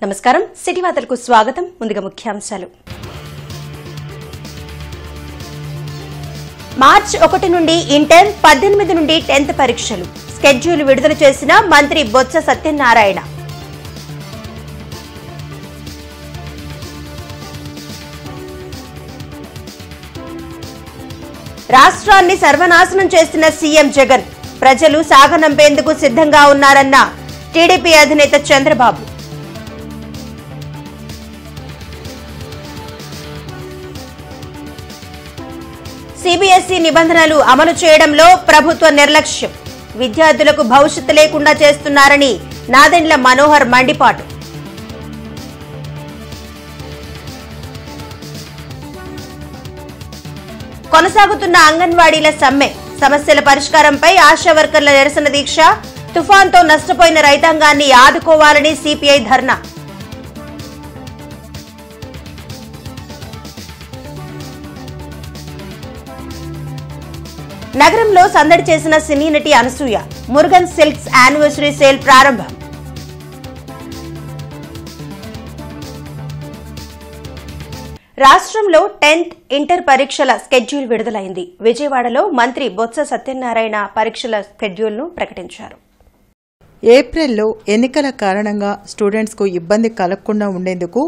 నమస్కారం సిటీ వార్తలకు స్వాగతం ముందుగా ముఖ్యాంశాలు మార్చి 1 నుండి ఇంటర్ 18 నుండి 10th పరీక్షలు స్కెడ్యూల్ విడుదల చేసిన మంత్రి బొత్స సత్యనారాయణ రాష్ట్రాన్ని సర్వనాశనం చేస్తున్న సీఎం జగన్ ప్రజలు సాగనంపేందుకు సిద్ధంగా ఉన్నారన్న టీడీపీ అధినేత చంద్రబాబు सीबीएसई నిబంధనలు అమలు చేయడంలో ప్రభుత్వ నిర్లక్ష్యం విద్యార్థులకు భవిష్యత్తు లేకుండా చేస్తున్నారని నాదెండ్ల మనోహర్ మండిపాటు కొనసాగుతున్న అంగన్వాడీల సమ్మె సమస్యల పరిష్కారంపై ఆశా వర్కర్ల నిరసన దీక్ష తుఫాన్తో నష్టపోయిన రైతాంగాన్ని ఆదుకోవాలని సిపిఐ ధర్నా నగరంలో సందడి చేసిన సినీ నటి Anasuya Murugan silks anniversary sale ప్రారంభం రాష్ట్రంలో 10th ఇంటర్ పరీక్షల స్కెడ్యూల్ విడుదలైంది. విజయవాడలో మంత్రి బొత్స సత్యనారాయణ పరీక్షల స్కెడ్యూల్ను ప్రకటించారు. ఏప్రిల్లో ఎన్నికల కారణంగా స్టూడెంట్స్కు ఇబ్బంది కలగకుండా ఉండేందుకు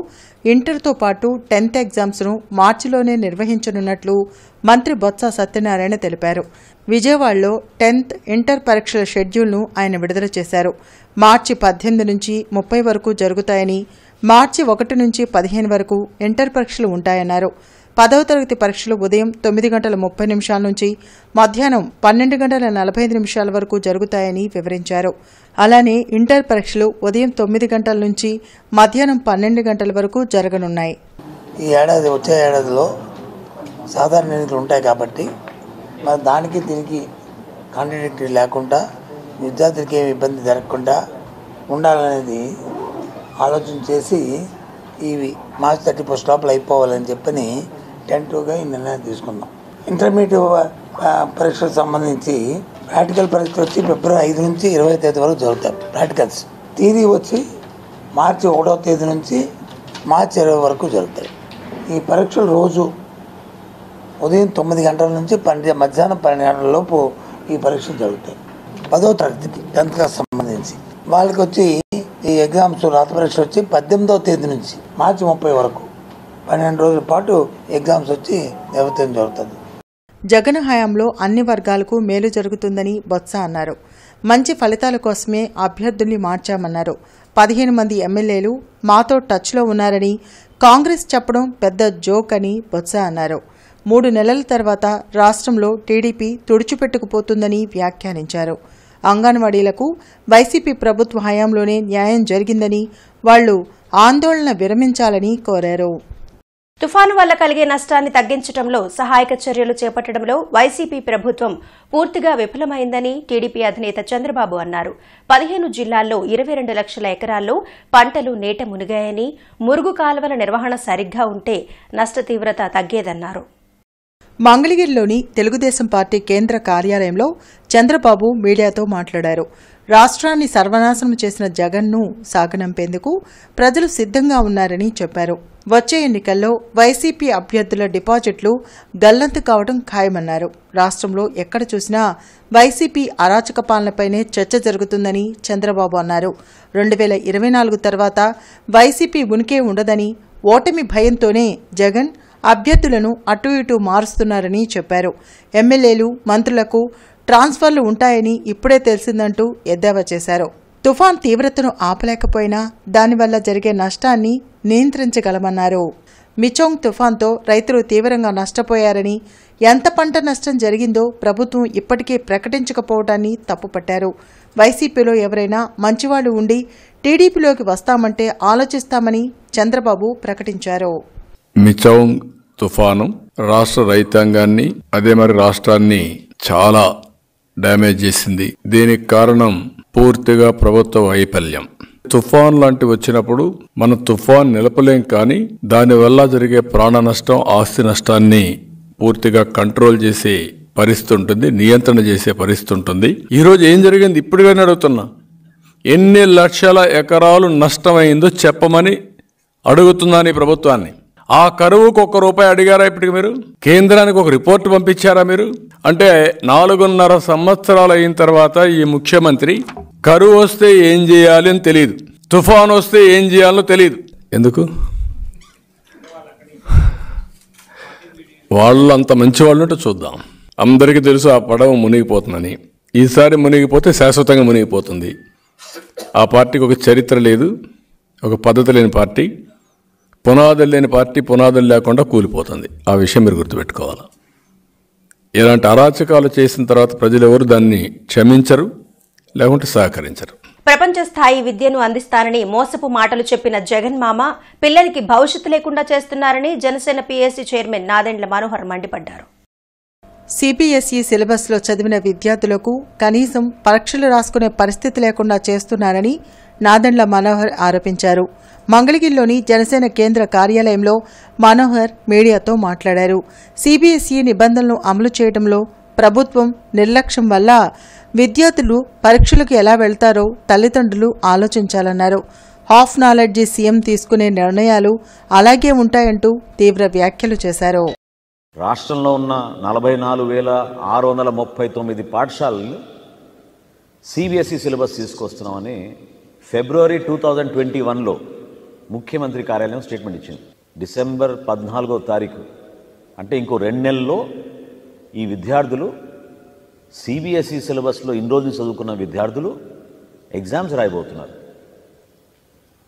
ఇంటర్తో పాటు 10th ఎగ్జామ్స్ను మార్చిలోనే నిర్వహించనున్నట్లు మంత్రి బొత్స సత్యనారాయణ తెలిపారు. విజయవాడలో 10th ఇంటర్ పరీక్షల షెడ్యూల్ను ఆయన విడుదల చేశారు. మార్చి 18 నుంచి 30 వరకు జరుగుతాయని, మార్చి 1 నుంచి 15 వరకు ఇంటర్ పరీక్షలు ఉంటాయన్నారు. 10వ తరగతి పరీక్షలు ఉదయం 9:30 నుంచి మధ్యాహ్నం 12:45 వరకు జరుగుతాయని వివరించారు. అలానే ఇంటర్ పరీక్షలు ఉదయం 9 గంటల నుంచి మధ్యాహ్నం 12 గంటల వరకు జరగనున్నాయి. ఈ ఏడాది వచ్చే ఏడాదిలో సాధారణ ఎన్నికలు ఉంటాయి కాబట్టి మరి దానికి దీనికి కాంట్రడిక్టరీ లేకుండా విద్యార్థులకి ఏమి ఇబ్బంది జరగకుండా ఉండాలనేది ఆలోచన చేసి ఇవి మార్చి 31 లోపల అయిపోవాలని చెప్పని టెంటివ్గా ఈ నిర్ణయం తీసుకున్నాం. ఇంటర్మీడియట్ పరీక్షలకు సంబంధించి ప్రాక్టికల్ పరీక్షలు వచ్చి ఫిబ్రవరి 5 నుంచి 20వ తేదీ వరకు జరుగుతాయి. ప్రాక్టికల్స్ థియరీ వచ్చి మార్చి 1వ తేదీ నుంచి మార్చి 20 వరకు జరుగుతాయి. ఈ పరీక్షలు రోజు ఉదయం 9 గంటల నుంచి మధ్యాహ్నం 12 గంటల లోపు ఈ పరీక్షలు జరుగుతాయి. 10వ తరగతికి 10th క్లాస్ సంబంధించి వాళ్ళకి వచ్చి ఈ ఎగ్జామ్స్ రాత పరీక్ష వచ్చి 18వ తేదీ నుంచి మార్చి 30 వరకు 12 రోజుల పాటు ఎగ్జామ్స్ వచ్చి నిర్వహించడం జరుగుతుంది. జగన్ హయాంలో అన్ని వర్గాలకు మేలు జరుగుతుందని బొత్స అన్నారు. మంచి ఫలితాల కోసమే అభ్యర్థుల్ని మార్చామన్నారు. 15 మంది ఎమ్మెల్యేలు మాతో టచ్లో ఉన్నారని కాంగ్రెస్ చెప్పడం పెద్ద జోక్ అని బొత్స అన్నారు. 3 నెలల తర్వాత రాష్ట్రంలో టీడీపీ తుడిచిపెట్టుకుపోతుందని వ్యాఖ్యానించారు. అంగన్వాడీలకు వైసీపీ ప్రభుత్వ హయాంలోనే న్యాయం జరిగిందని, వాళ్లు ఆందోళన విరమించాలని కోరారు. తుఫాను వల్ల కలిగే నష్టాన్ని తగ్గించడంలో సహాయక చర్యలు చేపట్టడంలో వైసీపీ ప్రభుత్వం పూర్తిగా విఫలమైందని టీడీపీ అధినేత చంద్రబాబు అన్నారు. 15 జిల్లాల్లో 22 లక్షల ఎకరాల్లో పంటలు నేట మునిగాయని, మురుగు కాలువల నిర్వహణ సరిగ్గా ఉంటే నష్ట తీవ్రత తగ్గేదన్నారు. మంగళగిరిలోని తెలుగుదేశం పార్టీ కేంద్ర కార్యాలయంలో చంద్రబాబు మీడియాతో మాట్లాడారు. రాష్ట్రాన్ని సర్వనాశనం చేసిన జగన్ను సాగనంపేందుకు ప్రజలు సిద్ధంగా ఉన్నారని చెప్పారు. వచ్చే ఎన్నికల్లో వైసీపీ అభ్యర్థుల డిపాజిట్లు గల్లంతు కావడం ఖాయమన్నారు. రాష్ట్రంలో ఎక్కడ చూసినా వైసీపీ అరాచక పాలనపైనే చర్చ జరుగుతుందని చంద్రబాబు అన్నారు. 2024 తర్వాత వైసీపీ ఉనికే ఉండదని, ఓటమి భయంతోనే జగన్ అభ్యర్థులను అటూ ఇటూ మారుస్తున్నారని చెప్పారు. ఎమ్మెల్యేలు, మంత్రులకు ట్రాన్స్ఫర్లు ఉంటాయని ఇప్పుడే తెలిసిందంటూ ఎద్దేవా చేశారు. తుఫాన్ తీవ్రతను ఆపలేకపోయినా దానివల్ల జరిగే నష్టాన్ని నియంత్రించగలమన్నారు. మిచోంగ్ తుఫాన్తో రైతులు తీవ్రంగా నష్టపోయారని, ఎంత పంట నష్టం జరిగిందో ప్రభుత్వం ఇప్పటికే ప్రకటించకపోవడాన్ని తప్పుపట్టారు. వైసీపీలో ఎవరైనా మంచివాళ్లు ఉండి టీడీపీలోకి వస్తామంటే ఆలోచిస్తామని చంద్రబాబు ప్రకటించారు. మిచోంగ్ తుఫాను రాష్ట్ర రైతాంగాన్ని అదే మరి రాష్ట్రాన్ని చాలా డ్యామేజ్ చేసింది. దీనికి కారణం పూర్తిగా ప్రభుత్వ వైఫల్యం. తుఫాన్ లాంటివి వచ్చినప్పుడు మనం తుఫాన్ నిలపలేం, కానీ దానివల్ల జరిగే ప్రాణ నష్టం, ఆస్తి నష్టాన్ని పూర్తిగా కంట్రోల్ చేసే పరిస్థితి ఉంటుంది, నియంత్రణ చేసే పరిస్థితి ఉంటుంది. ఈరోజు ఏం జరిగింది ఇప్పుడుగానే అడుగుతున్నా. ఎన్ని లక్షల ఎకరాలు నష్టమైందో చెప్పమని అడుగుతున్నాను ఈ ప్రభుత్వాన్ని. ఆ కరువుకు ₹1 అడిగారా ఇప్పటికి మీరు? కేంద్రానికి ఒక రిపోర్ట్ పంపించారా మీరు? అంటే 4.5 సంవత్సరాలు అయిన తర్వాత ఈ ముఖ్యమంత్రి కరువు వస్తే ఏం చేయాలి అని తెలియదు, తుఫాను వస్తే ఏం చేయాలో తెలియదు. ఎందుకు? వాళ్ళు అంత మంచి వాళ్ళు చూద్దాం. అందరికీ తెలుసు ఆ పడవ మునిగిపోతుందని. ఈసారి మునిగిపోతే శాశ్వతంగా మునిగిపోతుంది. ఆ పార్టీకి ఒక చరిత్ర లేదు, ఒక పద్ధతి లేని పార్టీ, పునాదులు లేని పార్టీ, పునాదులు లేకుండా కూలిపోతుంది. ఆ విషయం మీరు గుర్తుపెట్టుకోవాలి. ఇలాంటి అరాచకాలు చేసిన తర్వాత ప్రజలు ఎవరు దాన్ని క్షమించరు, లేకుంటే సహకరించరు. ప్రపంచ స్థాయి విద్యను అందిస్తానని మోసపు మాటలు చెప్పిన జగన్ మామ పిల్లలకి భవిష్యత్తు లేకుండా చేస్తున్నారని జనసేన పీఎస్సీ చైర్మన్ నాదెండ్ల మనోహర్ మండిపడ్డారు. సిబిఎస్ఈ సిలబస్లో చదివిన విద్యార్థులకు కనీసం పరీక్షలు రాసుకునే పరిస్థితి లేకుండా చేస్తున్నారని నాదెండ్ల మనోహర్ ఆరోపించారు. మంగళగిరిలోని జనసేన కేంద్ర కార్యాలయంలో మనోహర్ మీడియాతో మాట్లాడారు. సిబిఎస్ఈ నిబంధనలను అమలు చేయడంలో ప్రభుత్వం నిర్లక్ష్యం వల్ల విద్యార్థులు పరీక్షలకు ఎలా వెళ్తారో తల్లిదండ్రులు ఆలోచించాలన్నారు. హాఫ్ నాలెడ్జీ సీఎం తీసుకునే నిర్ణయాలు అలాగే ఉంటాయంటూ తీవ్ర వ్యాఖ్యలు చేశారు. రాష్ట్రంలో ఉన్న 44,639 పాఠశాలలు సిబిఎస్ఈ సిలబస్ తీసుకొస్తున్నామని ఫిబ్రవరి 2021లో ముఖ్యమంత్రి కార్యాలయం స్టేట్మెంట్ ఇచ్చింది. డిసెంబర్ 14వ తారీఖు అంటే ఇంకో 2 నెలల్లో ఈ విద్యార్థులు సిబిఎస్ఈ సిలబస్లో ఇన్ని రోజులు చదువుకున్న విద్యార్థులు ఎగ్జామ్స్ రాయబోతున్నారు.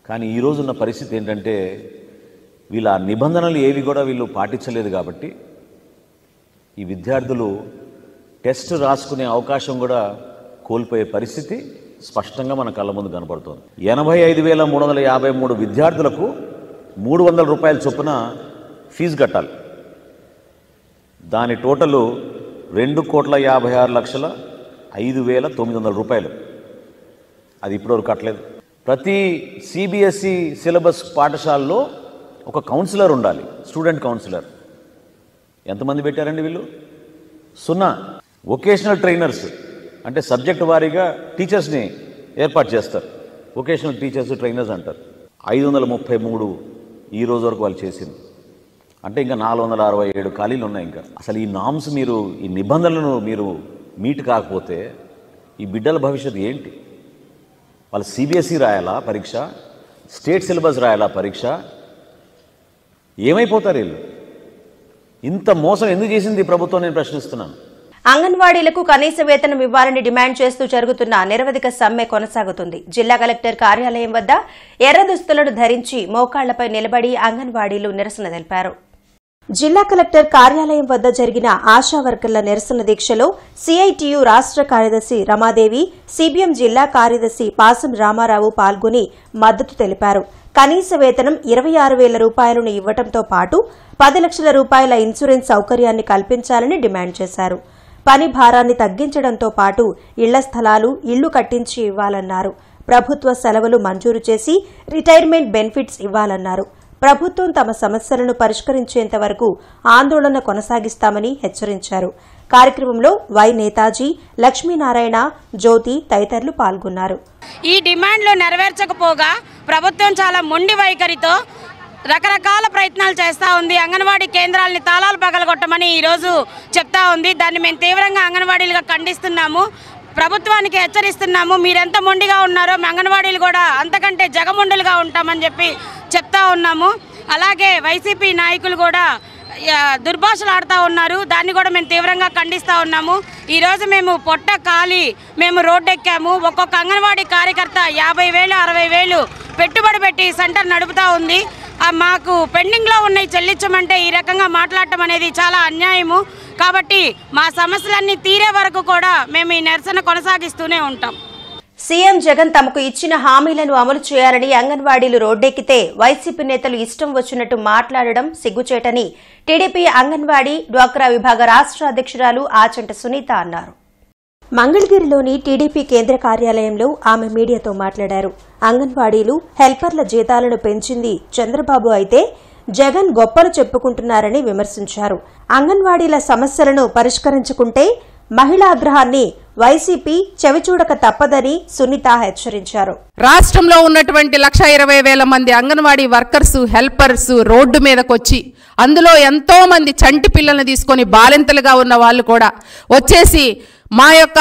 కానీ ఈరోజున్న పరిస్థితి ఏంటంటే వీళ్ళ నిబంధనలు ఏవి కూడా వీళ్ళు పాటించలేదు కాబట్టి ఈ విద్యార్థులు టెస్ట్ రాసుకునే అవకాశం కూడా కోల్పోయే పరిస్థితి స్పష్టంగా మన కళ్ళ ముందు కనపడుతోంది. 85,353 విద్యార్థులకు ₹300 చొప్పున ఫీజు కట్టాలి. దాని టోటలు ₹2,56,05,900. అది ఇప్పటివరకు కట్టలేదు. ప్రతి సిబిఎస్ఈ సిలబస్ పాఠశాలలో ఒక కౌన్సిలర్ ఉండాలి, స్టూడెంట్ కౌన్సిలర్. ఎంతమంది పెట్టారండి వీళ్ళు? 0. వొకేషనల్ ట్రైనర్స్ అంటే సబ్జెక్ట్ వారీగా టీచర్స్ని ఏర్పాటు చేస్తారు. వొకేషనల్ టీచర్స్ ట్రైనర్స్ అంటారు. 533 ఈ రోజు వరకు వాళ్ళు చేసింది. అంటే ఇంకా 467 ఖాళీలు ఉన్నాయి. ఇంకా అసలు ఈ నామ్స్ మీరు, ఈ నిబంధనలను మీరు మీట్ కాకపోతే ఈ బిడ్డల భవిష్యత్తు ఏంటి? వాళ్ళు సిబిఎస్ఈ రాయాలా పరీక్ష, స్టేట్ సిలబస్ రాయాలా పరీక్ష? ఏమైపోతారు వీళ్ళు? ఇంత మోసం ఎందుకు చేసింది ఈ ప్రభుత్వం నేను ప్రశ్నిస్తున్నాను. అంగన్వాడీలకు కనీస వేతనం ఇవ్వాలని డిమాండ్ చేస్తూ జరుగుతున్న నిరవధిక సమ్మె కొనసాగుతుంది. జిల్లా కలెక్టర్ కార్యాలయం వద్ద ఎర్ర దుస్తులను ధరించి మోకాళ్లపై నిలబడి అంగన్వాడీలు నిరసన తెలిపారు. జిల్లా కలెక్టర్ కార్యాలయం వద్ద జరిగిన ఆశా వర్కర్ల నిరసన దీక్షలో సిఐటియు రాష్ట్ర కార్యదర్శి రమాదేవి, సిపిఎం జిల్లా కార్యదర్శి పాసం రామారావు పాల్గొని మద్దతు తెలిపారు. కనీస వేతనం ₹26,000 ఇవ్వడంతో పాటు 10 లక్షల రూపాయల ఇన్సూరెన్స్ సౌకర్యాన్ని కల్పించాలని డిమాండ్ చేశారు. పని భారాన్ని తగ్గించడంతో పాటు ఇళ్ల స్థలాలు, ఇళ్లు కట్టించి ఇవ్వాలన్నారు. ప్రభుత్వ సెలవులు మంజూరు చేసి రిటైర్మెంట్ బెనిఫిట్స్ ఇవ్వాలన్నారు. ప్రభుత్వం తమ సమస్యలను పరిష్కరించేంత వరకు ఆందోళన కొనసాగిస్తామని హెచ్చరించారు. కార్యక్రమంలో వై నేతాజీ, లక్ష్మీనారాయణ, జ్యోతి తదితరులు పాల్గొన్నారు. ఈ డిమాండ్లు నెరవేర్చకపోగా ప్రభుత్వం చాలా మొండి వైఖరితో రకరకాల ప్రయత్నాలు చేస్తూ ఉంది. అంగన్వాడీ కేంద్రాలని తాళాలు పగలగొట్టమని ఈరోజు చెప్తా ఉంది. దాన్ని మేము తీవ్రంగా అంగన్వాడీలుగా ఖండిస్తున్నాము. ప్రభుత్వానికి హెచ్చరిస్తున్నాము. మీరెంత మొండిగా ఉన్నారో మీ అంగన్వాడీలు కూడా అంతకంటే జగమొండులుగా ఉంటామని చెప్పి చెప్తా ఉన్నాము. అలాగే వైసీపీ నాయకులు కూడా దుర్భాషలు ఆడుతూ ఉన్నారు. దాన్ని కూడా మేము తీవ్రంగా ఖండిస్తూ ఉన్నాము. ఈరోజు మేము పొట్ట కాలి మేము రోడ్డెక్కాము. ఒక్కొక్క అంగన్వాడీ కార్యకర్త 50,000, 60,000 పెట్టుబడి పెట్టి సెంటర్ నడుపుతూ ఉంది. మాకు పెండింగ్లో ఉన్నాయి చెల్లించమంటే ఈ రకంగా మాట్లాడటం అనేది చాలా అన్యాయము. కాబట్టి మా సమస్యలన్నీ తీరే వరకు కూడా మేము ఈ నిరసన కొనసాగిస్తూనే ఉంటాం. సీఎం జగన్ తమకు ఇచ్చిన హామీలను అమలు చేయాలని అంగన్వాడీలు రోడ్డెక్కితే వైసీపీ నేతలు ఇష్టం వచ్చినట్టు మాట్లాడడం సిగ్గుచేటని టీడీపీ అంగన్వాడీ డ్వాక్రా విభాగ రాష్ట్ర అధ్యక్షురాలు ఆచంట సునీత అన్నారు. మంగళగిరిలోని టీడీపీ కేంద్ర కార్యాలయంలో ఆమె మీడియాతో మాట్లాడారు. అంగన్వాడీలు, హెల్పర్ల జీతాలను పెంచింది చంద్రబాబు అయితే జగన్ గొప్పలు చెప్పుకుంటున్నారని విమర్శించారు. అంగన్వాడీల సమస్యలను పరిష్కరించుకుంటే మహిళా ఆగ్రహాన్ని వైసీపీ చెవిచూడక తప్పదని సునీత హెచ్చరించారు. రాష్ట్రంలో ఉన్నటువంటి 1,20,000 మంది అంగన్వాడీ వర్కర్స్, హెల్పర్స్ రోడ్డు మీదకొచ్చి, అందులో ఎంతో మంది చంటి పిల్లల్ని తీసుకొని బాలింతలుగా ఉన్న వాళ్ళు కూడా వచ్చేసి మా యొక్క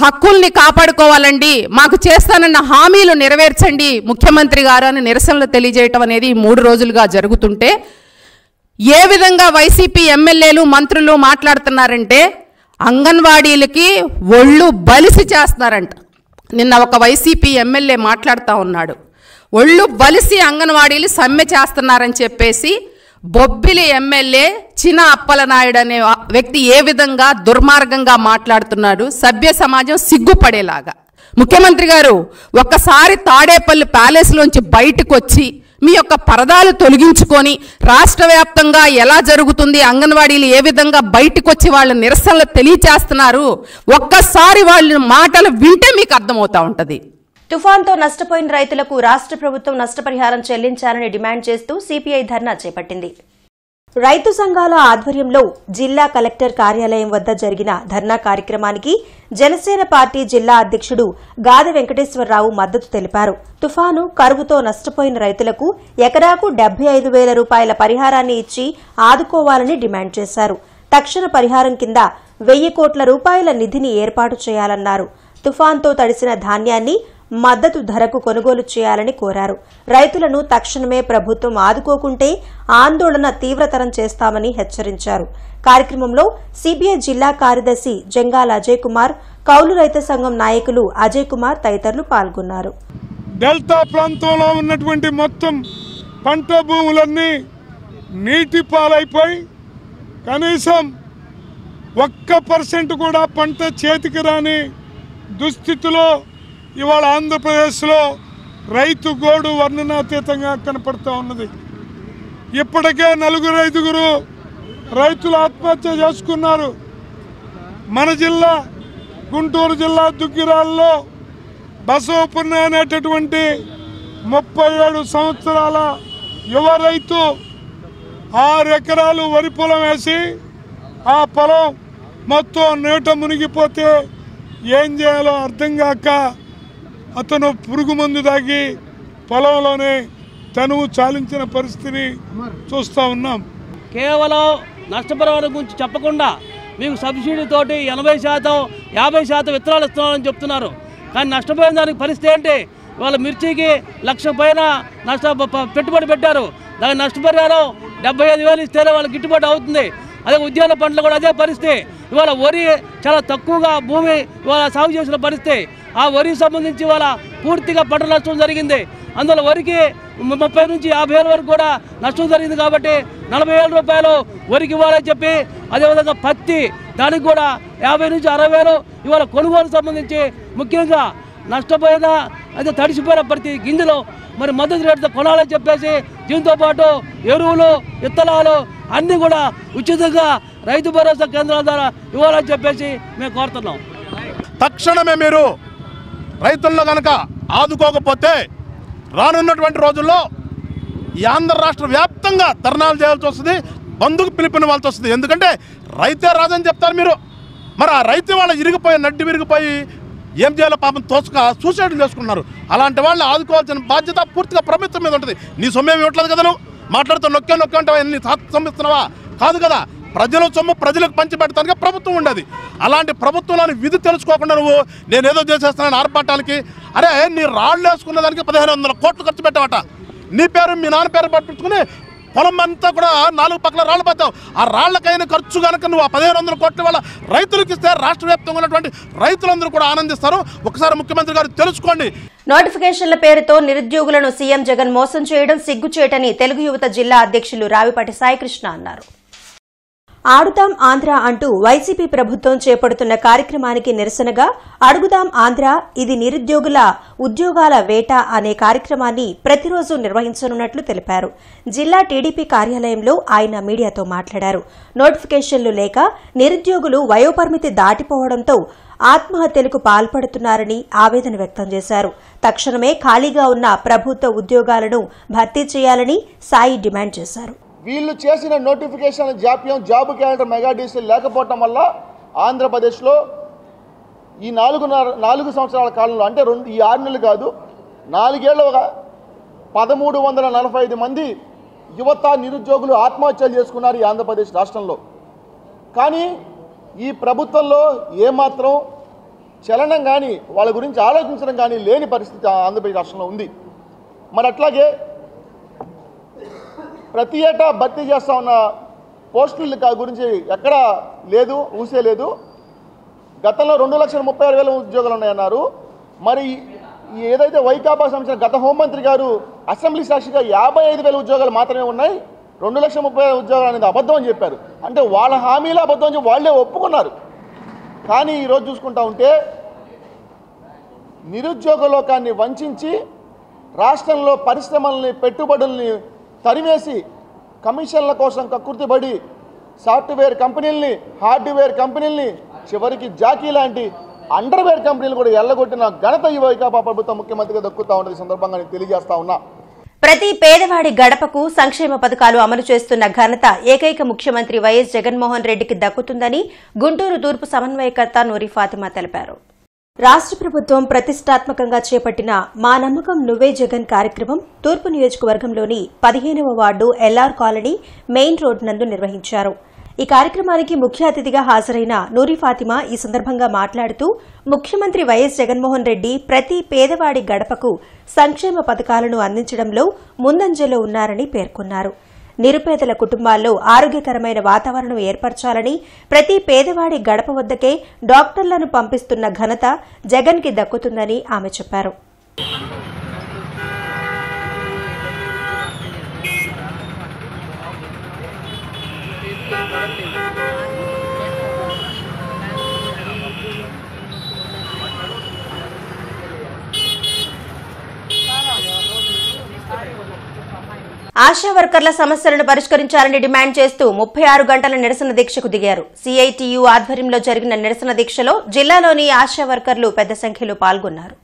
హక్కుల్ని కాపాడుకోవాలండి, మాకు చేస్తానన్న హామీలు నెరవేర్చండి ముఖ్యమంత్రి గారు అని నిరసనలు తెలియజేయటం అనేది 3 రోజులుగా జరుగుతుంటే ఏ విధంగా వైసీపీ ఎమ్మెల్యేలు మంత్రులు మాట్లాడుతున్నారంటే అంగన్వాడీలకి ఒళ్ళు బలిసి చేస్తున్నారంట. నిన్న ఒక వైసీపీ ఎమ్మెల్యే మాట్లాడుతూ ఉన్నాడు, ఒళ్ళు బలిసి అంగన్వాడీలు సమ్మె చేస్తున్నారని చెప్పేసి బొబ్బిలి ఎమ్మెల్యే చిన అప్పలనాయుడు అనే వ్యక్తి ఏ విధంగా దుర్మార్గంగా మాట్లాడుతున్నాడు. సభ్య సమాజం సిగ్గుపడేలాగా. ముఖ్యమంత్రి గారు ఒక్కసారి తాడేపల్లి ప్యాలెస్లోంచి బయటకు వచ్చి మీ యొక్క పరదాలు తొలగించుకొని రాష్ట్ర వ్యాప్తంగా ఎలా జరుగుతుంది, అంగన్వాడీలు ఏ విధంగా బయటకు వచ్చి వాళ్ళ నిరసనలు తెలియచేస్తున్నారు, ఒక్కసారి వాళ్ళ మాటలు వింటే మీకు అర్థమవుతా ఉంటుంది. తుఫాన్తో నష్టపోయిన రైతులకు రాష్ట్ర ప్రభుత్వం నష్టపరిహారం చెల్లించాలని డిమాండ్ చేస్తూ సిపిఐ ధర్నా చేపట్టింది. రైతు సంఘాల ఆధ్వర్యంలో జిల్లా కలెక్టర్ కార్యాలయం వద్ద జరిగిన ధర్నా కార్యక్రమానికి జనసేన పార్టీ జిల్లా అధ్యక్షుడు గాదె వెంకటేశ్వరరావు మద్దతు తెలిపారు. తుఫాను, కరువుతో నష్టపోయిన రైతులకు ఎకరాకు 75,000 రూపాయల పరిహారాన్ని ఇచ్చి ఆదుకోవాలని డిమాండ్ చేశారు. తక్షణ పరిహారం కింద 1,000 కోట్ల రూపాయల నిధిని ఏర్పాటు చేయాలన్నారు. తుఫాన్తో తడిసిన ధాన్యాన్ని మద్దతు ధరకు కొనుగోలు చేయాలని కోరారు. రైతులను తక్షణమే ప్రభుత్వం ఆదుకోకుంటే ఆందోళన తీవ్రతరం చేస్తామని హెచ్చరించారు. కార్యక్రమంలో సిపిఐ జిల్లా కార్యదర్శి జంగాల అజయ్ కుమార్, కౌలు రైతు సంఘం నాయకులు అజయ్ కుమార్ తదితరులు పాల్గొన్నారు. డెల్టా ప్రాంతంలో ఉన్నటువంటి మొత్తం పంట భూములన్నీ నీటి పాలైపోయి కనీసం 1% కూడా పంట చేతికి రాని దుస్థితిలో ఇవాళ ఆంధ్రప్రదేశ్లో రైతు గోడు వర్ణనాతీతంగా కనపడుతూ ఉన్నది. ఇప్పటికే 4-5 రైతులు ఆత్మహత్య చేసుకున్నారు. మన జిల్లా గుంటూరు జిల్లా దుగ్గిరాల్లో బసవపుర్ణ అనేటటువంటి 37 సంవత్సరాల యువ రైతు 6 ఎకరాలు వరి పొలం వేసి ఆ పొలం మొత్తం నీట మునిగిపోతే ఏం చేయాలో అర్థం కాక అతను పురుగు మందు తాగి పొలంలోనే తనువు చాలించిన పరిస్థితిని చూస్తూ ఉన్నాం. కేవలం నష్టపరిహారం గురించి చెప్పకుండా మీకు సబ్సిడీతోటి 80%, 50% విత్తనాలు ఇస్తున్నామని చెప్తున్నారు. కానీ నష్టపోయిన దానికి పరిస్థితి ఏంటి? వాళ్ళ మిర్చికి 1,00,000 పైన పెట్టుబడి పెట్టారు. దానికి నష్టపరిహారం 75,000 ఇస్తేనే వాళ్ళకి గిట్టుబాటు అవుతుంది. అదే ఉద్యాన పంటలు కూడా అదే పరిస్థితి. ఇవాళ వరి చాలా తక్కువగా భూమి ఇవాళ సాగు చేసిన పరిస్థితి. ఆ వరికి సంబంధించి ఇవాళ పూర్తిగా పంట నష్టం జరిగింది. అందులో వరికి 30,000 నుంచి 50,000 వరకు కూడా నష్టం జరిగింది. కాబట్టి 40,000 రూపాయలు వరికి ఇవ్వాలని చెప్పి, అదేవిధంగా పత్తి దానికి కూడా 50,000 నుంచి 60,000 ఇవాళ కొనుగోలు సంబంధించి ముఖ్యంగా నష్టపోయిన అదే తడిసిపోయిన ప్రతి గింజలు మరి మద్దతు రేటుతో కొనాలని చెప్పేసి, దీంతో పాటు ఎరువులు, విత్తనాలు అన్నీ కూడా ఉచితంగా రైతు భరోసా కేంద్రాల ద్వారా ఇవ్వాలని చెప్పేసి మేము కోరుతున్నాం. తక్షణమే మీరు రైతుల్లో కనుక ఆదుకోకపోతే రానున్నటువంటి రోజుల్లో ఈ ఆంధ్ర రాష్ట్ర వ్యాప్తంగా ధర్నాలు చేయాల్సి వస్తుంది, బంధుకు పిలుపునివ్వాల్సి వస్తుంది. ఎందుకంటే రైతే రాదని చెప్తారు మీరు. మరి ఆ రైతు వాళ్ళు ఇరిగిపోయి నడ్డి విరిగిపోయి ఏం చేయాలో పాపం తోచుక సూసైడ్లు చేసుకున్నారు. అలాంటి వాళ్ళని ఆదుకోవాల్సిన బాధ్యత పూర్తిగా ప్రభుత్వం మీద ఉంటుంది. నీ సొమ్మేమి ఇవ్వట్లేదు కదా, నువ్వు మాట్లాడుతూ నొక్కే అంటావా? నీ సొమ్మిస్తున్నావా? కాదు కదా. ప్రజల సొమ్ము ప్రజలకు పంచిపెట్టడానికి ప్రభుత్వం ఉండేది. అలాంటి ప్రభుత్వంలోని విధి తెలుసుకోకుండా నువ్వు నేనేదో చేసేస్తున్నాను ఆర్పాటాలకి, అరే నీ రాళ్ళు వేసుకున్న దానికి 1,500 కోట్లు ఖర్చు పెట్టావట. నీ పేరు మీ నాన్న పేరు పట్టించుకుని పొలం అంతా కూడా 4 పక్కల రాళ్ళు పట్టావు. ఆ రాళ్లకైన ఖర్చు కనుక నువ్వు ఆ 1,500 కోట్ల వల్ల రైతులకు ఇస్తే రాష్ట్ర వ్యాప్తంగా ఉన్నటువంటి రైతులందరూ కూడా ఆనందిస్తారు. ఒకసారి ముఖ్యమంత్రి గారు తెలుసుకోండి. నోటిఫికేషన్ల పేరుతో నిరుద్యోగులను సీఎం జగన్ మోసం చేయడం సిగ్గుచేటని తెలుగు యువత జిల్లా అధ్యక్షులు రావిపాటి సాయికృష్ణ అన్నారు. ఆడుదాం ఆంధ్ర అంటూ వైసీపీ ప్రభుత్వం చేపడుతున్న కార్యక్రమానికి నిరసనగా అడుగుదాం ఆంధ్ర, ఇది నిరుద్యోగుల ఉద్యోగాల వేట అనే కార్యక్రమాన్ని ప్రతిరోజు నిర్వహించనున్నట్లు తెలిపారు. జిల్లా టీడీపీ కార్యాలయంలో ఆయన మీడియాతో మాట్లాడారు. నోటిఫికేషన్లు లేక నిరుద్యోగులు వయోపరిమితి దాటిపోవడంతో ఆత్మహత్యలకు పాల్పడుతున్నారని ఆవేదన వ్యక్తం చేశారు. తక్షణమే ఖాళీగా ఉన్న ప్రభుత్వ ఉద్యోగాలను భర్తీ చేయాలని సాయి డిమాండ్ చేశారు. వీళ్ళు చేసిన నోటిఫికేషన్ జాప్యం, జాబ్ క్యాలెండర్ మెగా డీసీలు లేకపోవటం వల్ల ఆంధ్రప్రదేశ్లో ఈ 4 సంవత్సరాల కాలంలో, అంటే ఈ 6 నెలలు కాదు, 4 ఏళ్ళు 1345 మంది యువత నిరుద్యోగులు ఆత్మహత్యలు చేసుకున్నారు ఈ ఆంధ్రప్రదేశ్ రాష్ట్రంలో. కానీ ఈ ప్రభుత్వంలో ఏమాత్రం చలనం కానీ వాళ్ళ గురించి ఆలోచించడం కానీ లేని పరిస్థితి ఆంధ్రప్రదేశ్ రాష్ట్రంలో ఉంది. మరి అట్లాగే ప్రతి ఏటా భర్తీ చేస్తూ ఉన్న పోస్టుల గురించి ఎక్కడా లేదు, ఊసే లేదు. గతంలో 2,36,000 ఉద్యోగాలు ఉన్నాయన్నారు. మరి ఏదైతే వైకాపా సంబంధించిన గత హోంమంత్రి గారు అసెంబ్లీ సాక్షిగా 55,000 ఉద్యోగాలు మాత్రమే ఉన్నాయి, 2,30,000 ఉద్యోగాలు అనేది అబద్ధం అని చెప్పారు. అంటే వాళ్ళ హామీలు అబద్ధం అని చెప్పి వాళ్ళే ఒప్పుకున్నారు. కానీ ఈరోజు చూసుకుంటా ఉంటే నిరుద్యోగ లోకాన్ని వంచి రాష్ట్రంలో పరిశ్రమల్ని, పెట్టుబడుల్ని తరిమేసి కమిషన్ల కోసం కక్కుర్తిపడి సాఫ్ట్వేర్ కంపెనీల్ని, హార్డ్వేర్ కంపెనీల్ని, చివరికి జాకీ లాంటి అండర్వేర్ కంపెనీలు కూడా ఎల్లగొట్టిన ఘనత ఈ వైకాపా ప్రభుత్వం ముఖ్యమంత్రిగా దక్కుతా ఉన్నది సందర్భంగా నేను తెలియజేస్తా ఉన్నా. ప్రతి పేదవాడి గడపకు సంక్షేమ పథకాలు అమలు చేస్తున్న ఘనత ఏకైక ముఖ్యమంత్రి వైఎస్ జగన్మోహన్ రెడ్డికి దక్కుతుందని గుంటూరు తూర్పు సమన్వయకర్త నూరి ఫాతిమా తెలిపారు. రాష్ట్ర ప్రభుత్వం ప్రతిష్టాత్మకంగా చేపట్టిన మా నమ్మకం నువ్వే జగన్ కార్యక్రమం తూర్పు నియోజకవర్గంలోని 15వ ward LR colony main road నందు నిర్వహించారు. ఈ కార్యక్రమానికి ముఖ్య అతిథిగా హాజరైన నూరి ఫాతిమా ఈ సందర్భంగా మాట్లాడుతూ ముఖ్యమంత్రి వైఎస్ జగన్మోహన్ రెడ్డి ప్రతి పేదవాడి గడపకు సంక్షేమ పథకాలను అందించడంలో ముందంజలో ఉన్నారని పేర్కొన్నారు. నిరుపేదల కుటుంబాల్లో ఆరోగ్యకరమైన వాతావరణం ఏర్పరచాలని, ప్రతి పేదవాడి గడప వద్దకే డాక్టర్లను పంపిస్తున్న ఘనత జగన్కి దక్కుతుందని ఆమె చెప్పారు. ఆశా వర్కర్ల సమస్యలను పరిష్కరించాలని డిమాండ్ చేస్తూ 36 గంటల నిరసన దీక్షకు దిగారు. సిఐటియు ఆధ్వర్యంలో జరిగిన నిరసన దీక్షలో జిల్లాలోని ఆశా వర్కర్లు పెద్ద సంఖ్యలో పాల్గొన్నారు.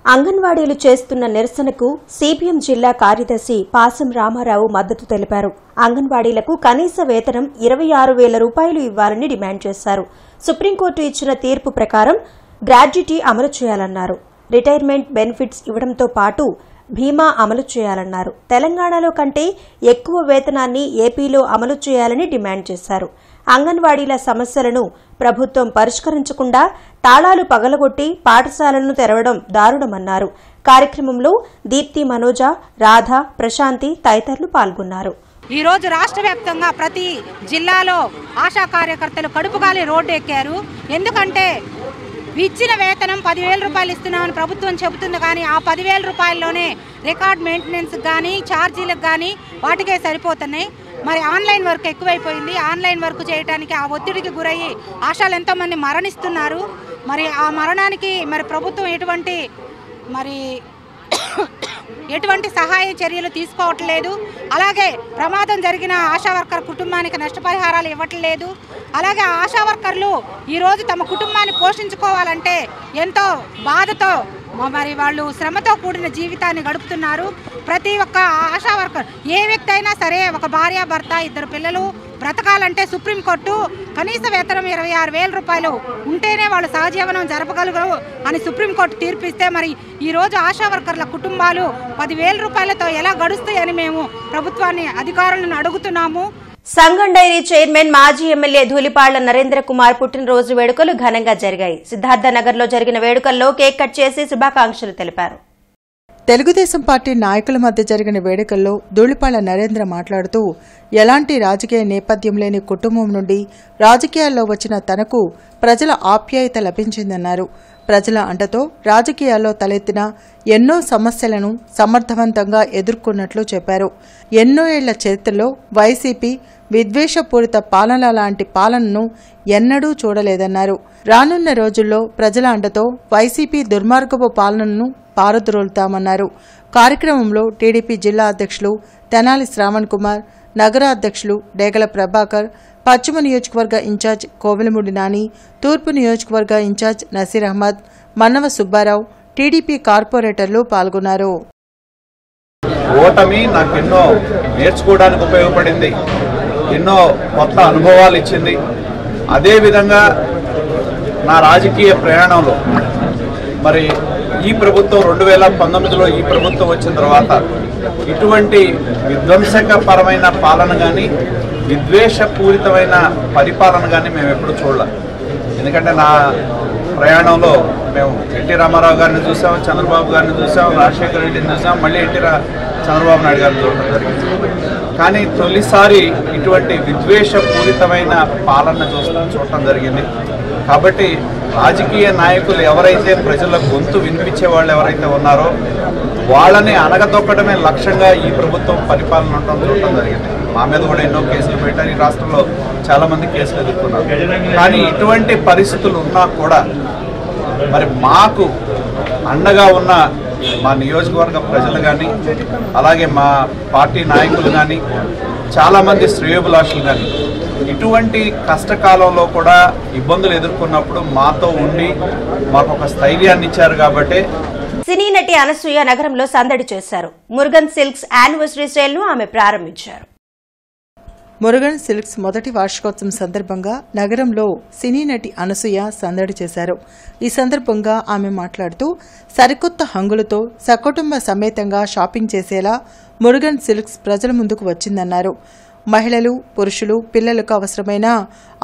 అంగన్వాడీలు చేస్తున్న నిరసనకు సిపిఎం జిల్లా కార్యదర్శి పాసం రామారావు మద్దతు తెలిపారు. అంగన్వాడీలకు కనీస వేతనం 26,000 రూపాయలు ఇవ్వాలని డిమాండ్ చేశారు. సుప్రీంకోర్టు ఇచ్చిన తీర్పు ప్రకారం గ్రాడ్యుటీ అమలు చేయాలన్నారు. రిటైర్మెంట్ బెనిఫిట్స్ ఇవ్వడంతో పాటు బీమా అమలు చేయాలన్నారు. తెలంగాణలో కంటే ఎక్కువ వేతనాన్ని ఏపీలో అమలు చేయాలని డిమాండ్ చేశారు. అంగన్వాడీల సమస్యలను ప్రభుత్వం పరిష్కరించకుండా తాళాలు పగలగొట్టి పాఠశాలలను తెరవడం దారుణమన్నారు. కార్యక్రమంలో దీప్తి మనోజ, రాధ, ప్రశాంతి తదితరులు పాల్గొన్నారు. ఈ రోజు రాష్ట్ర వ్యాప్తంగా ప్రతి జిల్లాలో ఆశా కార్యకర్తలు కడుపుగాలి రోడ్డు ఎక్కారు. ఎందుకంటే ఇచ్చిన వేతనం 10,000 రూపాయలు ఇస్తున్నామని ప్రభుత్వం చెబుతుంది. కానీ ఆ 10,000 రూపాయల్లోనే రికార్డ్ మెయింటెనెన్స్ కానీ, ఛార్జీలకు కానీ వాటికే సరిపోతున్నాయి. మరి ఆన్లైన్ వర్క్ ఎక్కువైపోయింది. ఆన్లైన్ వర్క్ చేయడానికి ఆ ఒత్తిడికి గురయ్యి ఆశాలు ఎంతోమంది మరణిస్తున్నారు. మరి ఆ మరణానికి మరి ప్రభుత్వం ఎటువంటి సహాయ చర్యలు తీసుకోవట్లేదు. అలాగే ప్రమాదం జరిగిన ఆశా వర్కర్ కుటుంబానికి నష్టపరిహారాలు ఇవ్వట్లేదు. అలాగే ఆశా వర్కర్లు ఈరోజు తమ కుటుంబాన్ని పోషించుకోవాలంటే ఎంతో బాధతో మరి వాళ్ళు శ్రమతో కూడిన జీవితాన్ని గడుపుతున్నారు. ప్రతి ఒక్క ఆశా వర్కర్ ఏ వ్యక్తి అయినా సరే, ఒక భార్య భర్త 2 పిల్లలు బ్రతకాలంటే సుప్రీంకోర్టు కనీస వేతనం 26,000 రూపాయలు ఉంటేనే వాళ్ళు సహజీవనం జరపగలరు అని సుప్రీంకోర్టు తీర్పిస్తే మరి ఈరోజు ఆశా వర్కర్ల కుటుంబాలు 10,000 రూపాయలతో ఎలా గడుస్తాయని మేము ప్రభుత్వాన్ని, అధికారులను అడుగుతున్నాము. సంగం డైరీ చైర్మన్ మాజీ ఎమ్మెల్యే ధూళిపాళ్ల నరేంద్ర కుమార్ పుట్టినరోజు వేడుకలు ఘనంగా జరిగాయి. సిద్ధార్థనగర్లో జరిగిన వేడుకల్లో కేక్ కట్ చేసి శుభాకాంక్షలు తెలిపారు. తెలుగుదేశం పార్టీ నాయకుల మధ్య జరిగిన వేడుకల్లో ధూళిపాళ్ల నరేంద్ర మాట్లాడుతూ ఎలాంటి రాజకీయ నేపథ్యం లేని కుటుంబం నుండి రాజకీయాల్లో వచ్చిన తనకు ప్రజల ఆప్యాయత లభించిందన్నారు. ప్రజల అండతో రాజకీయాల్లో తలెత్తిన ఎన్నో సమస్యలను సమర్థవంతంగా ఎదుర్కొన్నట్లు చెప్పారు. ఎన్నో ఏళ్ల చరిత్రలో వైసీపీ విద్వేషపూరిత పాలన లాంటి పాలనను ఎన్నడూ చూడలేదన్నారు. రానున్న రోజుల్లో ప్రజల అండతో వైసీపీ దుర్మార్గపు పాలనను పారద్రోలుతామన్నారు. కార్యక్రమంలో టీడీపీ జిల్లా అధ్యక్షులు తెనాలి శ్రావణ్ కుమార్, నగర అధ్యక్షులు డేగల ప్రభాకర్, పశ్చిమ నియోజకవర్గ ఇన్ఛార్జ్ కోవెలమూడి నాని, తూర్పు నియోజకవర్గ ఇన్ఛార్జ్ నసీర్ అహ్మద్, మన్నవ సుబ్బారావు, టీడీపీ కార్పొరేటర్లు పాల్గొన్నారు. ఓటమి నాకు ఎన్నో నేర్చుకోవడానికి ఉపయోగపడింది, ఎన్నో కొత్త అనుభవాలు ఇచ్చింది. అదేవిధంగా నా రాజకీయ ప్రయాణంలో మరి ఈ ప్రభుత్వం 2019లో ఈ ప్రభుత్వం వచ్చిన తర్వాత ఇటువంటి విధ్వంసకపరమైన పాలన కానీ విద్వేషపూరితమైన పరిపాలన కానీ మేము ఎప్పుడు చూడలేదు. ఎందుకంటే నా ప్రయాణంలో మేము ఎన్టీ రామారావు గారిని చూసాం, చంద్రబాబు గారిని చూసాం, రాజశేఖర రెడ్డిని చూసాం, మళ్ళీ చంద్రబాబు నాయుడు గారిని చూడటం జరిగింది. కానీ తొలిసారి ఇటువంటి విద్వేషపూరితమైన పాలన చూడటం జరిగింది. కాబట్టి రాజకీయ నాయకులు ఎవరైతే ప్రజల గొంతు వినిపించే వాళ్ళు ఎవరైతే ఉన్నారో వాళ్ళని అణగదొక్కడమే లక్ష్యంగా ఈ ప్రభుత్వం పరిపాలన చూడటం జరిగింది. మా మీద కూడా ఎన్నో కేసులు పెట్టారు. ఈ రాష్ట్రంలో చాలామంది కేసులు ఎదుర్కొన్నారు. కానీ ఇటువంటి పరిస్థితులు ఉన్నా కూడా మరి మాకు అండగా ఉన్న మా నియోజకవర్గ ప్రజలు కానీ అలాగే మా పార్టీ నాయకులు కానీ చాలామంది శ్రేయోభిలాషులు కానీ ఇటువంటి కష్టకాలంలో కూడా ఇబ్బందులు ఎదుర్కొన్నప్పుడు మాతో ఉండి మాకు ఒక స్థైర్యాన్ని ఇచ్చారు. కాబట్టి సినీ నటి అనసూయ నగరంలో సందడి చేశారు. మురుగన్ సిల్క్స్ యానివర్సరీ సేల్ ను ఆమె ప్రారంభించారు. మురుగన్ సిల్క్స్ మొదటి వార్షికోత్సవం సందర్భంగా నగరంలో సినీ నటి అనసూయ సందడి చేశారు. ఈ సందర్భంగా ఆమె మాట్లాడుతూ సరికొత్త హంగులతో సకుటుంబ సమేతంగా షాపింగ్ చేసేలా మురుగన్ సిల్క్స్ ప్రజల ముందుకు వచ్చిందన్నారు. మహిళలు, పురుషులు, పిల్లలకు అవసరమైన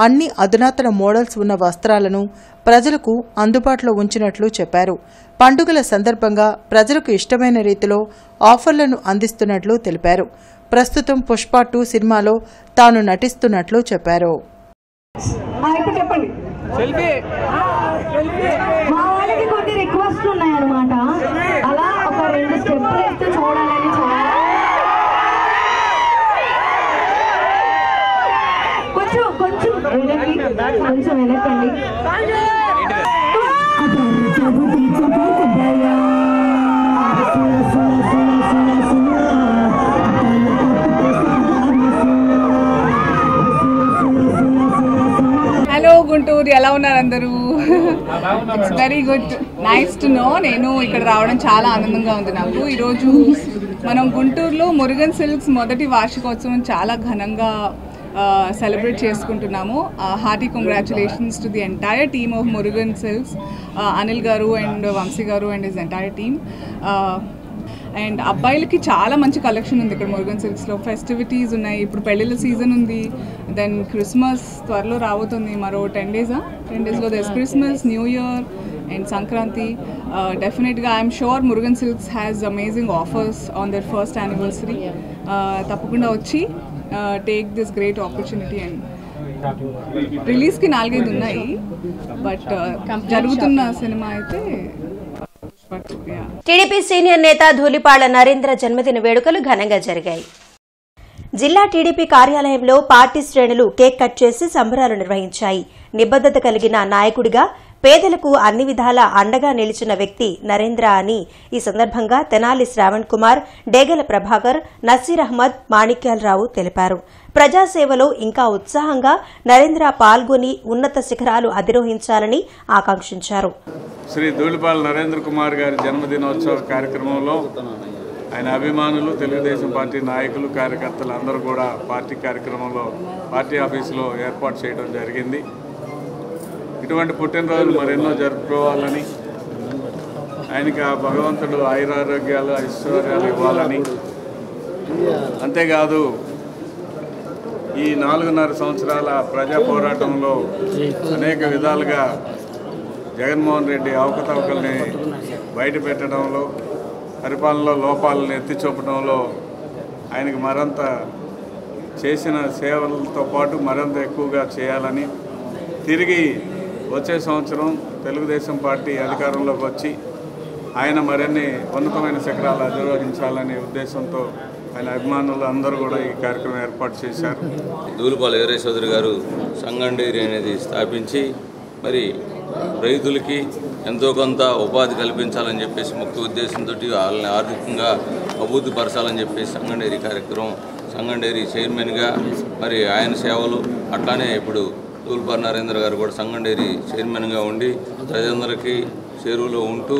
అన్ని అధునాతన మోడల్స్ ఉన్న వస్త్రాలను ప్రజలకు అందుబాటులో ఉంచినట్లు చెప్పారు. పండుగల సందర్భంగా ప్రజలకు ఇష్టమైన రీతిలో ఆఫర్లను అందిస్తున్నట్లు తెలిపారు. ప్రస్తుతం పుష్ప 2 సినిమాలో తాను నటిస్తున్నట్లు చెప్పారు. కొంచెం వెనకండి. హలో గుంటూరు, ఎలా ఉన్నారు అందరూ? It's very good, nice to know. నేను ఇక్కడ రావడం చాలా ఆనందంగా ఉంది నాకు. ఈరోజు మనం గుంటూరులో మురుగన్ సిల్క్స్ మొదటి వార్షికోత్సవం చాలా ఘనంగా సెలబ్రేట్ చేసుకుంటున్నాము. Hearty congratulations to the entire team of Murugan silks, Anil గారు అండ్ వంశీ గారు and his entire team. And అబ్బాయిలకి చాలా మంచి కలెక్షన్ ఉంది ఇక్కడ మురుగన్ సిల్క్స్లో. ఫెస్టివిటీస్ ఉన్నాయి, ఇప్పుడు పెళ్ళిళ్ళ సీజన్ ఉంది, దెన్ క్రిస్మస్ త్వరలో రాబోతుంది. మరో 10 డేస్లో these Christmas, New Year and Sankranti. Definitely I'm sure Murugan Silks has amazing offers on their first anniversary. తప్పకుండా వచ్చి take this great opportunity. And రిలీజ్కి 4-5 ఉన్నాయి, బట్ జరుగుతున్న సినిమా అయితే టీడీపీ సీనియర్ నేత ధూళిపాళ్ల నరేంద్ర జన్మదిన వేడుకలు ఘనంగా జరిగాయి. జిల్లా టీడీపీ కార్యాలయంలో పార్టీ శ్రేణులు కేక్ కట్ చేసి సంబరాలు నిర్వహించాయి. నిబద్దత కలిగిన నాయకుడిగా పేదలకు అన్ని విధాలా అండగా నిలిచిన వ్యక్తి నరేంద్ర అని ఈ సందర్భంగా తెనాలి శ్రావణ్ కుమార్, డేగల ప్రభాకర్, నసీర్ అహ్మద్, మాణిక్యాలరావు తెలిపారు. ప్రజాసేవలో ఇంకా ఉత్సాహంగా నరేంద్ర పాల్గొని ఉన్నత శిఖరాలు అధిరోహించాలని ఆకాంక్షించారు. శ్రీ ధూళిపాళ్ల నరేంద్ర కుమార్ గారి జన్మదినోత్సవ కార్యక్రమంలో ఆయన అభిమానులు, తెలుగుదేశం పార్టీ నాయకులు, కార్యకర్తలు అందరూ కూడా పార్టీ కార్యక్రమంలో పార్టీ ఆఫీసులో ఏర్పాటు చేయడం జరిగింది. ఇటువంటి పుట్టినరోజులు మరెన్నో జరుపుకోవాలని, ఆయనకి ఆ భగవంతుడు ఆయురారోగ్యాలు, ఐశ్వర్యాలు ఇవ్వాలని, అంతేకాదు ఈ 4.5 సంవత్సరాల ప్రజా పోరాటంలో అనేక విధాలుగా జగన్మోహన్ రెడ్డి అవకతవకల్ని బయటపెట్టడంలో, పరిపాలనలో లోపాలను ఎత్తి చూపడంలో ఆయనకి మరింత చేసిన సేవలతో పాటు మరింత ఎక్కువగా చేయాలని, తిరిగి వచ్చే సంవత్సరం తెలుగుదేశం పార్టీ అధికారంలోకి వచ్చి ఆయన మరిన్ని ఉన్నతమైన శిఖరాలు అధిరోహించాలనే ఉద్దేశంతో ఆయన అభిమానులు అందరూ కూడా ఈ కార్యక్రమం ఏర్పాటు చేశారు. ధూళిపాళ్ల వీరయ్య చౌదరి గారు సంగం డైరీ అనేది స్థాపించి మరి రైతులకి ఎంతో కొంత ఉపాధి కల్పించాలని చెప్పేసి ముఖ్య ఉద్దేశంతో వాళ్ళని ఆర్థికంగా అభివృద్ధి పరచాలని చెప్పేసి సంగం డైరీ కార్యక్రమం, సంగం డైరీ చైర్మన్గా మరి ఆయన సేవలు, అట్లానే ఇప్పుడు ధూళిపాళ్ల నరేంద్ర గారు కూడా సంగం డైరీ చైర్మన్గా ఉండి ప్రజలందరికీ చేరువలో ఉంటూ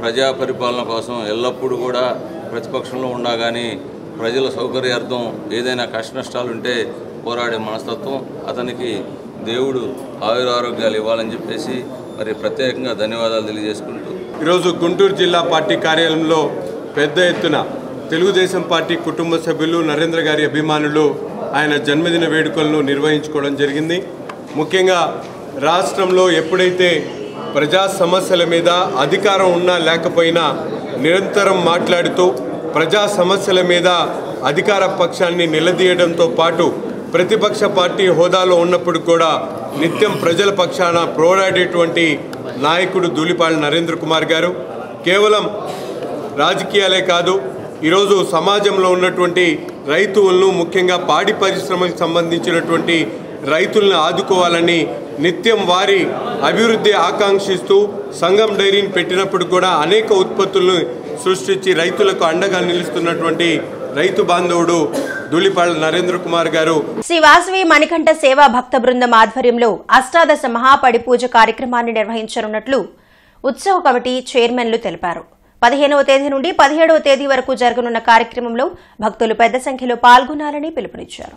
ప్రజా పరిపాలన కోసం ఎల్లప్పుడూ కూడా ప్రతిపక్షంలో ఉండగానే ప్రజల సౌకర్యార్థం ఏదైనా కష్ట నష్టాలుంటే పోరాడే మనస్తత్వం, అతనికి దేవుడు ఆయురారోగ్యాలు ఇవ్వాలని చెప్పేసి మరి ప్రత్యేకంగా ధన్యవాదాలు తెలియజేసుకుంటూ ఈరోజు గుంటూరు జిల్లా పార్టీ కార్యాలయంలో పెద్ద ఎత్తున తెలుగుదేశం పార్టీ కుటుంబ సభ్యులు నరేంద్ర గారి అభిమానులు ఆయన జన్మదిన వేడుకలను నిర్వహించుకోవడం జరిగింది. ముఖ్యంగా రాష్ట్రంలో ఎప్పుడైతే ప్రజా సమస్యల మీద అధికారం ఉన్నా లేకపోయినా నిరంతరం మాట్లాడుతూ ప్రజా సమస్యల మీద అధికార పక్షాన్ని నిలదీయడంతో పాటు ప్రతిపక్ష పార్టీ హోదాలో ఉన్నప్పుడు కూడా నిత్యం ప్రజల పక్షాన పోరాడేటువంటి నాయకుడు ధూళిపాళ్ల నరేంద్ర కుమార్ గారు కేవలం రాజకీయాలే కాదు, ఈరోజు సమాజంలో ఉన్నటువంటి రైతులను ముఖ్యంగా పాడి పరిశ్రమకు సంబంధించినటువంటి రైతులను ఆదుకోవాలని నిత్యం వారి అభివృద్ధి ఆకాంక్షిస్తూ సంగం డైరీని పెట్టినప్పుడు కూడా అనేక ఉత్పత్తులను సృష్టించి రైతులకు అండగా నిలుస్తున్నటువంటి రైతు బాంధవుడు ధూళిపాళ్ల నరేంద్ర కుమార్ గారు. శ్రీ వాసవి మణికంఠ సేవా భక్త బృందం ఆధ్వర్యంలో అష్టాదశ మహాపడి పూజ కార్యక్రమాన్ని నిర్వహించనున్నట్లు ఉత్సవ కమిటీ చైర్మన్లు తెలిపారు. 15వ తేదీ నుండి 17వ తేదీ వరకు జరగనున్న కార్యక్రమంలో భక్తులు పెద్ద సంఖ్యలో పాల్గొనాలని పిలుపునిచ్చారు.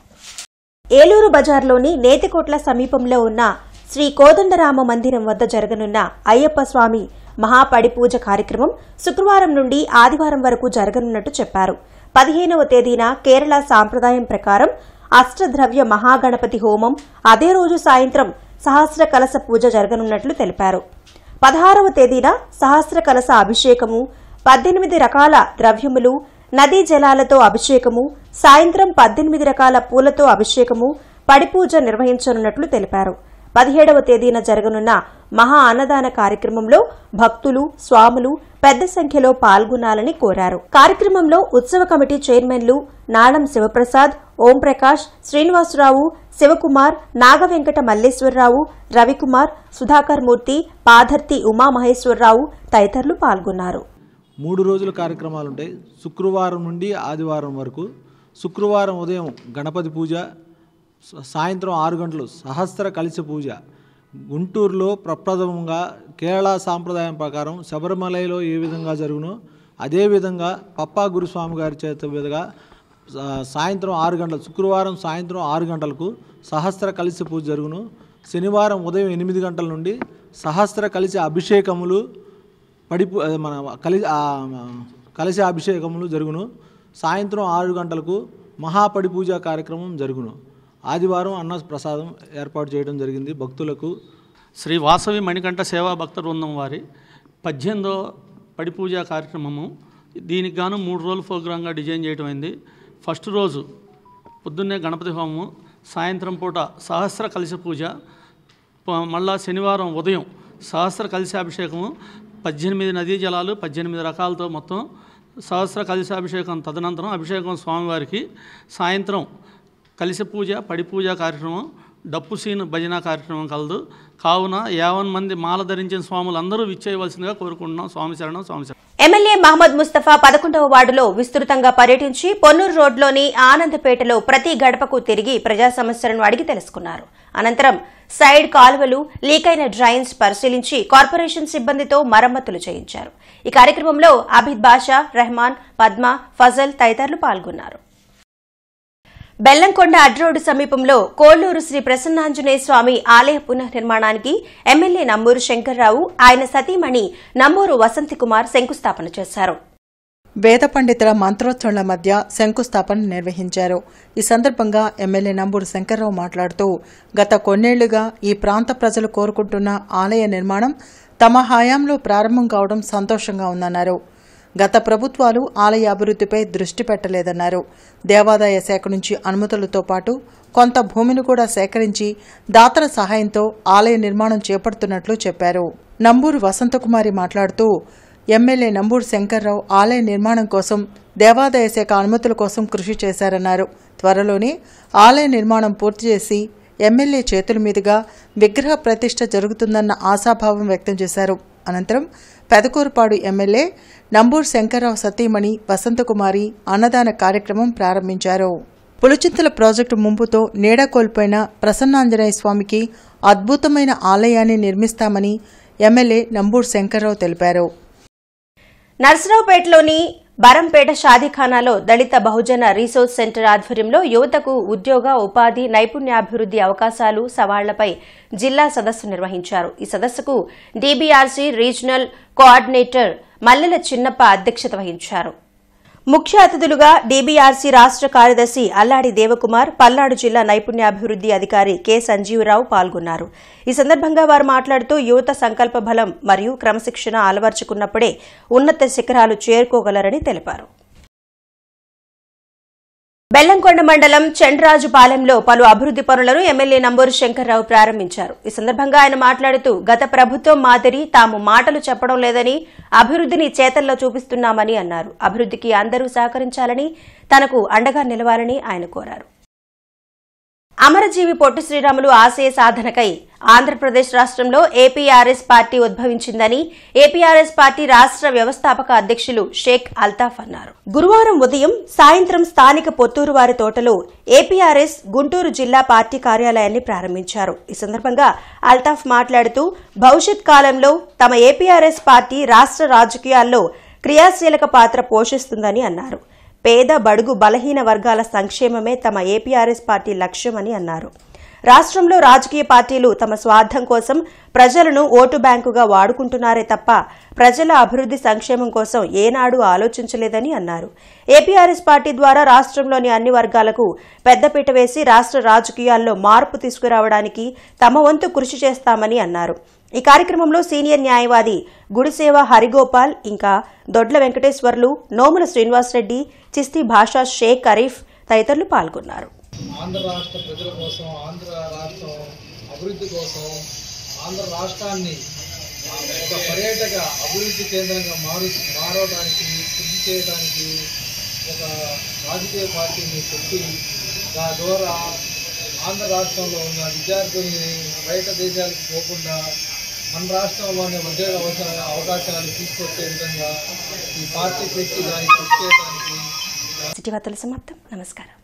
ఏలూరు బజార్లోని నేతికోట్ల సమీపంలో ఉన్న శ్రీ కోదండరామ మందిరం వద్ద జరగనున్న అయ్యప్ప స్వామి మహాపడి పూజ కార్యక్రమం శుక్రవారం నుండి ఆదివారం వరకు జరగనున్నట్టు చెప్పారు. 15వ తేదీన కేరళ సాంప్రదాయం ప్రకారం అష్టద్రవ్య మహాగణపతి హోమం, అదే రోజు సాయంత్రం సహస్ర కలశ పూజ జరగనున్నట్లు తెలిపారు. 16వ తేదీన సహస్ర కలశ అభిషేకము, 18 రకాల ద్రవ్యములు, నదీ జలాలతో అభిషేకము, సాయంత్రం 18 రకాల పూలతో అభిషేకము, పడిపూజ నిర్వహించనున్నట్లు తెలిపారు. 17వ తేదీన జరగనున్న మహా అన్నదాన కార్యక్రమంలో భక్తులు, స్వాములు పెద్ద సంఖ్యలో పాల్గొనాలని కోరారు. కార్యక్రమంలో ఉత్సవ కమిటీ చైర్మన్లు నాడం శివప్రసాద్, ఓంప్రకాష్, శ్రీనివాసరావు, శివకుమార్, నాగవెంకట మల్లేశ్వరరావు, రవికుమార్, సుధాకర్ మూర్తి, పాధర్తి ఉమామహేశ్వరరావు తదితరులు పాల్గొన్నారు. 3 రోజుల కార్యక్రమాలు ఉంటాయి. శుక్రవారం నుండి ఆదివారం వరకు. శుక్రవారం ఉదయం గణపతి పూజ, సాయంత్రం 6 గంటలు సహస్ర కలశ పూజ. గుంటూరులో ప్రప్రథమంగా కేరళ సాంప్రదాయం ప్రకారం శబరిమలలో ఏ విధంగా జరుగునో అదేవిధంగా పప్పా గురుస్వామి గారి చేత మీదుగా సాయంత్రం 6 గంటలు, శుక్రవారం సాయంత్రం 6 గంటలకు సహస్ర కలశ పూజ జరుగును. శనివారం ఉదయం 8 గంటల నుండి సహస్ర కలశ అభిషేకములు, మన కలశ అభిషేకములు జరుగును. సాయంత్రం 6 గంటలకు మహాపడి పూజ కార్యక్రమం జరుగును. ఆదివారం అన్న ప్రసాదం ఏర్పాటు చేయడం జరిగింది భక్తులకు. శ్రీ వాసవి మణికంఠ సేవా భక్త బృందం వారి 18వ పడి పూజ కార్యక్రమము. దీనికి గాను 3 రోజుల ప్రోగ్రాంగా డిజైన్ చేయడం అయింది. ఫస్ట్ రోజు పొద్దున్నే గణపతి హోమము, సాయంత్రం పూట సహస్ర కలశ పూజ, మళ్ళా శనివారం ఉదయం సహస్ర కలశాభిషేకము, 18 నదీ జలాలు 18 రకాలతో మొత్తం సహస్ర కలశాభిషేకం. తదనంతరం అభిషేకం స్వామివారికి. సాయంత్రం కలశ పూజ, పడి పూజ కార్యక్రమం, డప్పు సీన్ భజన కార్యక్రమం కలదు. కావున 50 మంది మాల ధరించిన స్వాములందరూ విచ్చేయవలసిందిగా కోరుకుంటున్నాం. స్వామి శరణం, స్వామి శరణం. ఎమ్మెల్యే మహమ్మద్ ముస్తఫా 11వ వార్డులో విస్తృతంగా పర్యటించి పొన్నూరు రోడ్లోని ఆనందపేటలో ప్రతి గడపకు తిరిగి ప్రజా సమస్యలను అడిగి తెలుసుకున్నారు. అనంతరం సైడ్ కాలువలు, లీకైన డ్రైన్స్ పరిశీలించి కార్పొరేషన్ సిబ్బందితో మరమ్మతులు చేయించారు. ఈ కార్యక్రమంలో అబిద్ బాషా, రెహమాన్, పద్మ, ఫజల్ తదితరులు పాల్గొన్నారు. బెల్లంకొండ అడ్రోడ్డు సమీపంలో కోళ్లూరు శ్రీ ప్రసన్నాంజనేయ స్వామి ఆలయ పునర్నిర్మాణానికి ఎమ్మెల్యే నంబూరు శంకర్రావు, ఆయన సతీమణి నంబూరు వసంతి కుమార్ శంకుస్థాపన చేశారు. వేద పండితుల మంత్రోచ్చరణల మధ్య శంకుస్థాపన నిర్వహించారు. ఈ సందర్భంగా ఎమ్మెల్యే నంబూరు శంకర్రావు మాట్లాడుతూ గత కొన్నేళ్లుగా ఈ ప్రాంత ప్రజలు కోరుకుంటున్న ఆలయ నిర్మాణం తమ హయాంలో ప్రారంభం కావడం సంతోషంగా ఉందన్నారు. గత ప్రభుత్వాలు ఆలయ అభివృద్ధిపై దృష్టి పెట్టలేదన్నారు. దేవాదాయ శాఖ నుంచి అనుమతులతో పాటు కొంత భూమిని కూడా సేకరించి దాతల సహాయంతో ఆలయ నిర్మాణం చేపడుతున్నట్లు చెప్పారు. నంబూరు వసంతకుమారి మాట్లాడుతూ ఎమ్మెల్యే నంబూరు శంకర్రావు ఆలయ నిర్మాణం కోసం దేవాదాయ శాఖ అనుమతుల కోసం కృషి చేశారన్నారు. త్వరలోనే ఆలయ నిర్మాణం పూర్తి చేసి ఎమ్మెల్యే చేతుల మీదుగా విగ్రహ ప్రతిష్ఠ జరుగుతుందన్న ఆశాభావం వ్యక్తం చేశారు. అనంతరం పెదకూరుపాడు ఎమ్మెల్యే నంబూరు శంకర్రావు సతీమణి వసంతకుమారి అన్నదాన కార్యక్రమం ప్రారంభించారు. పులిచింతల ప్రాజెక్టు ముంపుతో నీడ కోల్పోయిన ప్రసన్నాంజనేయ స్వామికి అద్భుతమైన ఆలయాన్ని నిర్మిస్తామని ఎమ్మెల్యే నంబూరు శంకర్రావు తెలిపారు. నర్సరావుపేటలోని బరంపేట షాదీఖానాలో దళిత బహుజన రీసోర్స్ సెంటర్ ఆధ్వర్యంలో యువతకు ఉద్యోగ ఉపాధి నైపుణ్యాభివృద్ది అవకాశాలు సవాళ్లపై జిల్లా సదస్సు నిర్వహించారు. ఈ సదస్సుకు డీబీఆర్సీ రీజనల్ కోఆర్డినేటర్ మల్లెల చిన్నప్ప అధ్యక్షత వహించారు. ముఖ్య అతిథులుగా డీబీఆర్సీ రాష్ట్ర కార్యదర్శి అల్లాడి దేవకుమార్, పల్నాడు జిల్లా నైపుణ్యాభివృద్ది అధికారి కె సంజీవరావు పాల్గొన్నారు. ఈ సందర్భంగా వారు మాట్లాడుతూ యువత సంకల్ప బలం మరియు క్రమశిక్షణ అలవర్చుకున్నప్పుడే ఉన్నత శిఖరాలు చేరుకోగలరని తెలిపారు. బెల్లంకొండ మండలం చండ్రాజుపాలెంలో పలు అభివృద్ది పనులను ఎమ్మెల్యే నంబూరు శంకర్రావు ప్రారంభించారు. ఈ సందర్భంగా ఆయన మాట్లాడుతూ గత ప్రభుత్వం మాదిరి తాము మాటలు చెప్పడం లేదని, అభివృద్దిని చేతల్లో చూపిస్తున్నామని అన్నారు. అభివృద్దికి అందరూ సహకరించాలని, తనకు అండగా నిలవాలని ఆయన కోరారు. అమరజీవి పొట్టి శ్రీరాములు ఆశయ సాధనకై ఆంధ్రప్రదేశ్ రాష్ట్రంలో ఏపీఆర్ఎస్ పార్టీ ఉద్భవించిందని ఏపీఆర్ఎస్ పార్టీ రాష్ట్ర వ్యవస్థాపక అధ్యక్షులు షేక్ అల్తాఫ్ అన్నారు. గురువారం ఉదయం సాయంత్రం స్థానిక పొత్తూరు వారి తోటలో ఏపీఆర్ఎస్ గుంటూరు జిల్లా పార్టీ కార్యాలయాన్ని ప్రారంభించారు. ఈ సందర్భంగా అల్తాఫ్ మాట్లాడుతూ భవిష్యత్ కాలంలో తమ ఏపీఆర్ఎస్ పార్టీ రాష్ట్ర రాజకీయాల్లో క్రియాశీలక పాత్ర పోషిస్తుందని అన్నారు. పేద బడుగు బలహీన వర్గాల సంక్షేమమే తమ ఏపీఆర్ఎస్ పార్టీ లక్ష్యమని అన్నారు. రాష్ట్రంలో రాజకీయ పార్టీలు తమ స్వార్థం కోసం ప్రజలను ఓటు బ్యాంకుగా వాడుకుంటున్నారే తప్ప ప్రజల అభివృద్ది సంక్షేమం కోసం ఏనాడు ఆలోచించలేదని అన్నారు. ఏపీఆర్ఎస్ పార్టీ ద్వారా రాష్ట్రంలోని అన్ని వర్గాలకు పెద్దపీట వేసి రాష్ట్ర రాజకీయాల్లో మార్పు తీసుకురావడానికి తమ వంతు కృషి చేస్తామని అన్నారు. ఈ కార్యక్రమంలో సీనియర్ న్యాయవాది గుడిసేవ హరిగోపాల్, ఇంకా దొడ్ల వెంకటేశ్వర్లు, నోముల శ్రీనివాసరెడ్డి, చిస్తీ భాషా షేక్ అరీఫ్ తదితరులు పాల్గొన్నారు. ఆంధ్ర రాష్ట్ర ప్రజల కోసం, ఆంధ్ర రాష్ట్రం అభివృద్ధి కోసం, ఆంధ్ర రాష్ట్రాన్ని ఒక పర్యాటక అభివృద్ధి కేంద్రంగా మారడానికి కృషి చేయడానికి ఒక రాజకీయ పార్టీని పెట్టి దాని ద్వారా ఆంధ్ర రాష్ట్రంలో ఉన్న విద్యార్థుల్ని బయట దేశాలకు పోకుండా మన రాష్ట్రంలోనే ఉద్యోగ అవకాశాలు తీసుకొచ్చే విధంగా ఈ పార్టీ పెట్టి దానికి కృషి చేయడానికి. సిటీ వార్తల సమాప్తం. నమస్కారం.